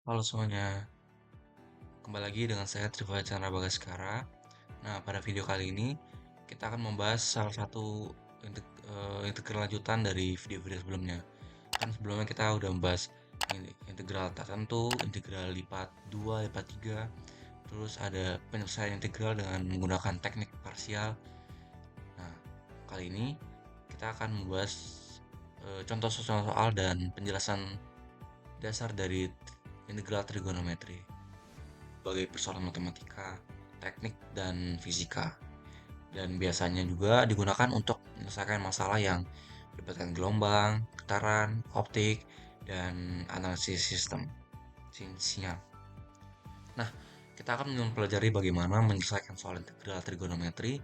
Halo semuanya, kembali lagi dengan saya Triva Chandra Bagaskara. Nah, pada video kali ini kita akan membahas salah satu integral lanjutan dari video-video sebelumnya. Kan sebelumnya kita udah membahas integral tertentu, integral lipat 2, lipat 3, terus ada penyelesaian integral dengan menggunakan teknik parsial. Nah, kali ini kita akan membahas contoh soal dan penjelasan dasar dari integral trigonometri sebagai persoalan matematika, teknik, dan fisika. Dan biasanya juga digunakan untuk menyelesaikan masalah yang melibatkan gelombang, getaran, optik, dan analisis sistem sinyal. Nah, kita akan mempelajari bagaimana menyelesaikan soal integral trigonometri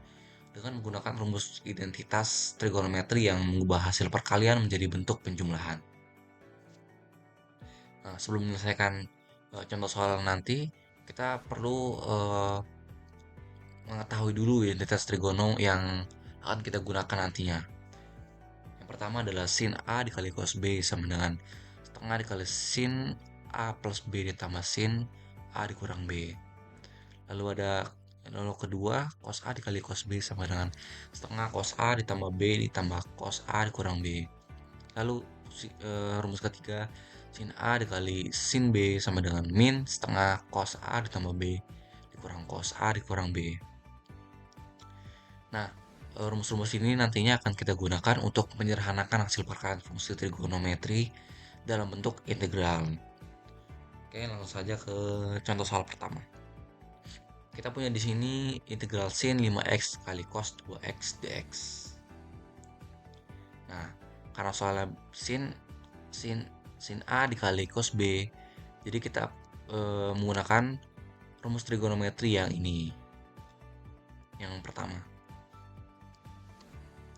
dengan menggunakan rumus identitas trigonometri yang mengubah hasil perkalian menjadi bentuk penjumlahan. Nah, sebelum menyelesaikan contoh soal nanti, kita perlu mengetahui dulu identitas trigono yang akan kita gunakan nantinya. Yang pertama adalah sin A dikali cos B sama dengan setengah dikali sin A plus B ditambah sin A dikurang B. Lalu kedua, cos A dikali cos B sama dengan setengah cos A ditambah B ditambah cos A dikurang B. Lalu rumus ketiga, sin A dikali sin B sama dengan min setengah cos A ditambah B dikurang cos A dikurang B. Nah, rumus-rumus ini nantinya akan kita gunakan untuk menyederhanakan hasil perkalian fungsi trigonometri dalam bentuk integral. Oke, langsung saja ke contoh soal pertama. Kita punya di sini integral sin 5x kali cos 2x dx. Nah, karena soalnya sin sin A dikali cos B, jadi kita menggunakan rumus trigonometri yang ini. Yang pertama.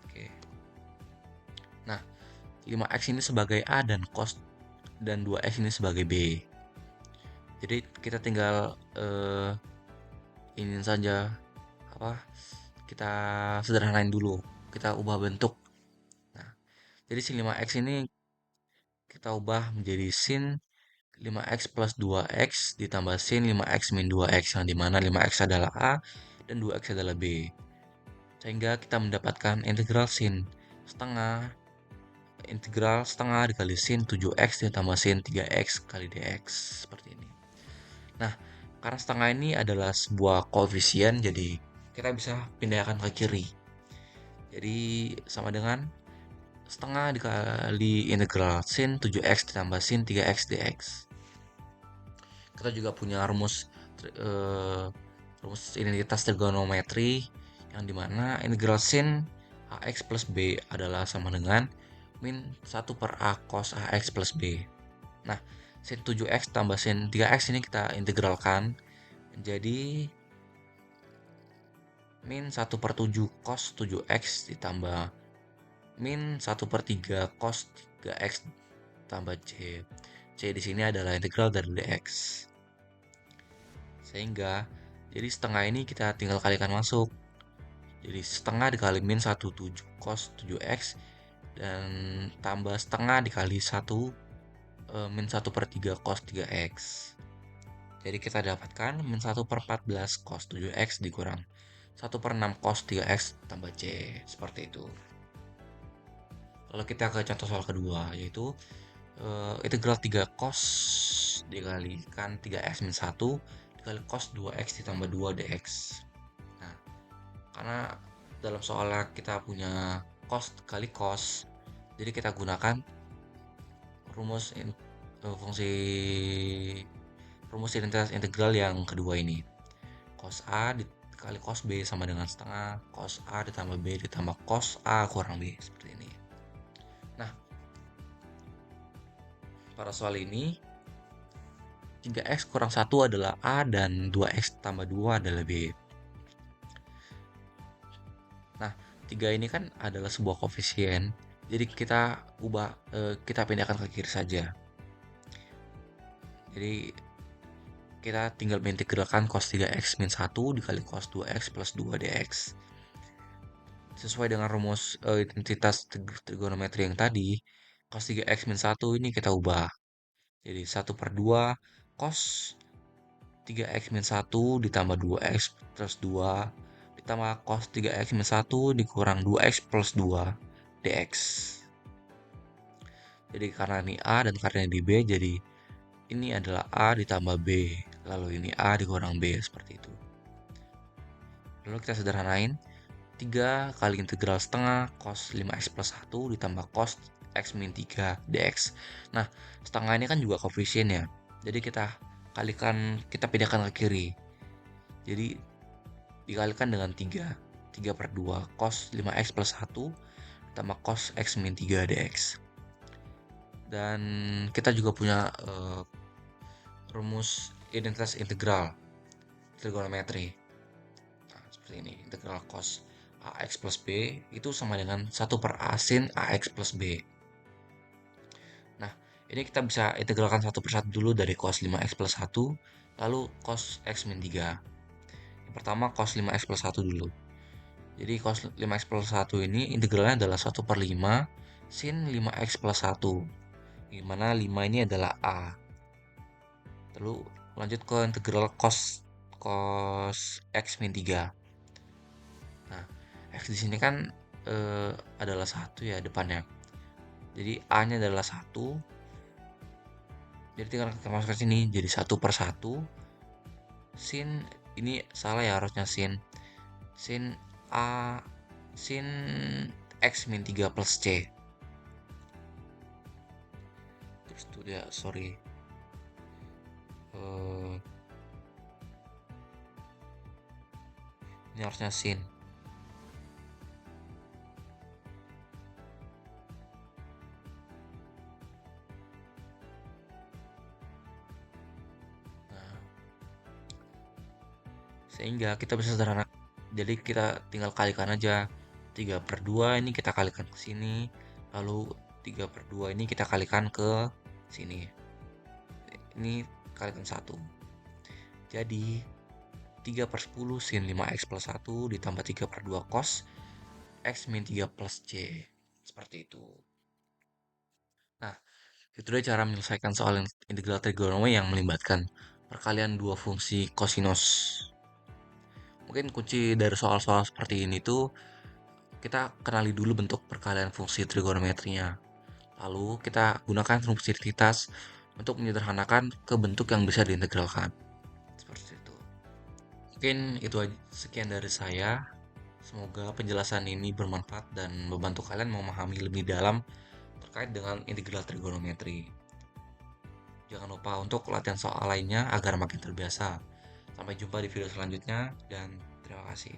Oke. Nah, 5x ini sebagai A dan cos dan 2x ini sebagai B. Jadi kita tinggal ini saja apa? Kita sederhanain dulu. Kita ubah bentuk. Nah, jadi sin 5x ini kita ubah menjadi sin 5x plus 2x ditambah sin 5x min 2x yang dimana 5x adalah A dan 2x adalah B. Sehingga kita mendapatkan integral sin setengah dikali sin 7x ditambah sin 3x kali dx seperti ini. Nah, karena setengah ini adalah sebuah koefisien, jadi kita bisa pindahkan ke kiri. Jadi sama dengan setengah dikali integral sin 7x ditambah sin 3x dx. Kita juga punya rumus identitas trigonometri yang dimana integral sin ax plus b adalah sama dengan min 1 per a cos ax plus b. Nah, sin 7x tambah sin 3x ini kita integralkan menjadi min 1 per 7 cos 7x ditambah min 1 per 3 cos 3x tambah c. C di sini adalah integral dari dx. Sehingga, jadi setengah ini kita tinggal kalikan masuk. Jadi setengah dikali min 17 cos 7x dan tambah setengah dikali 1 min 1 per 3 cos 3x. Jadi kita dapatkan min 1 per 14 cos 7x dikurang 1 per 6 cos 3x tambah C. Seperti itu. Lalu kita ke contoh soal kedua, yaitu integral 3 cos dikalikan 3x min 1 dikali cos 2x ditambah 2 dx. Nah, karena dalam soalnya kita punya cos kali cos, jadi kita gunakan rumus fungsi rumus identitas integral yang kedua ini. Cos A dikali cos B sama dengan setengah cos A ditambah B ditambah cos A kurang B, seperti ini. Nah, pada soal ini 3x kurang 1 adalah A dan 2x tambah 2 adalah B. Nah, 3 ini kan adalah sebuah koefisien. Jadi kita pindahkan ke kiri saja. Jadi kita tinggal mengintegralkan cos 3x min 1 dikali cos 2x plus 2 dx. Sesuai dengan rumus identitas trigonometri yang tadi, cos 3x min 1 ini kita ubah. Jadi 1 per 2 cos 3x min 1 ditambah 2x plus 2 ditambah cos 3x min 1 dikurang 2x plus 2 dx. Jadi karena ini A dan karena ini B, jadi ini adalah A ditambah B. Lalu ini A dikurang B, seperti itu. Lalu kita sederhanain. 3 kali integral setengah cos 5x plus 1 ditambah cos x min 3 dx. Nah, setengah ini kan juga koefisien ya. Jadi kita kalikan, kita pindahkan ke kiri. Jadi dikalikan dengan 3. 3 per 2 cos 5x plus 1 ditambah cos x min 3 dx. Dan kita juga punya rumus identitas integral trigonometri. Nah, seperti ini. Integral cos AX plus B itu sama dengan 1 per A sin AX plus B. Nah, ini kita bisa integralkan satu persatu dulu dari cos 5x plus 1, lalu cos x min 3. Yang pertama cos 5x plus 1 dulu. Jadi cos 5x plus 1 ini integralnya adalah 1 per 5 sin 5x plus 1. Dimana 5 ini adalah A. Lalu lanjut ke integral cos x min 3. Nah, X di sini kan adalah 1 ya depannya. Jadi A-nya adalah 1. Jadi tinggal kita masukkan sini jadi 1 per 1 sin, ini salah ya harusnya sin A sin X min 3 plus C. Terus itu dia, sorry. Ini harusnya sin. Sehingga kita bisa sederhana, jadi kita tinggal kalikan aja 3 per 2 ini kita kalikan ke sini, lalu 3 per 2 ini kita kalikan ke sini, ini kalikan 1, jadi 3 per 10 sin 5x plus 1 ditambah 3 per 2 cos x min 3 plus C, seperti itu. Nah, itu dia cara menyelesaikan soal integral trigonometri yang melibatkan perkalian dua fungsi kosinus. Mungkin kunci dari soal-soal seperti ini tuh kita kenali dulu bentuk perkalian fungsi trigonometrinya. Lalu kita gunakan fungsi identitas untuk menyederhanakan ke bentuk yang bisa diintegralkan. Seperti itu. Mungkin itu aja, sekian dari saya. Semoga penjelasan ini bermanfaat dan membantu kalian memahami lebih dalam terkait dengan integral trigonometri. Jangan lupa untuk latihan soal lainnya agar makin terbiasa. Sampai jumpa di video selanjutnya dan terima kasih.